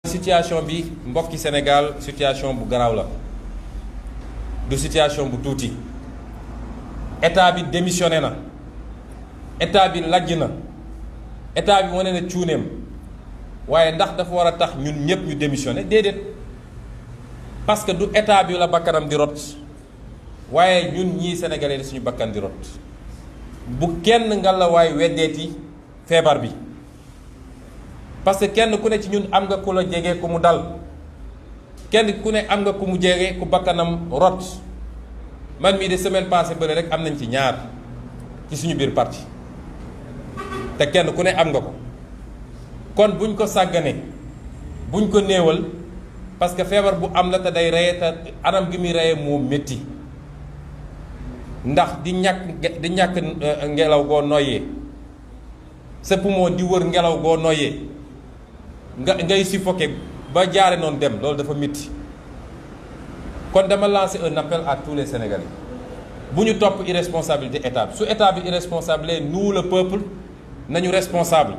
situation bi mbokki Sénégal situation bu garaaw la du situation bu tuuti état bi démissionné na état bi lajj na état bi wane na cuuneem waaye ndax dafa war a tax ñun ñëpp ñu démissionné déedéet parce que du état bi la bakkanam di rot waaye ñun ñii sénégalais di suñu bakkan di rot bu kenn nga la waay weddeeti feebar bi parce que kenn ku ne ci ñun am nga ku la jege ku mu dal kenn ku ne am nga ku mu jege ku bakkanam rot man mii de semaine passée bële rek am nañ ci ñaar ci suñu biir parti te kenn ku ne am nga ko kon buñ ko sàggane buñ ko néewal parce que feebar bu am la te day reye te anam gi muy reye moo métti ndax di ñàkk ngelaw goo noyyee sa poumon di wër ngelaw goo noyyee ngay suffoqué ba jaare noonu dem loolu dafa métti kon dama lancer un appel à tous les Sénégalais bu ñu topp irresponsabilité état bi su état bi irresponsable nous le peuple nañu responsable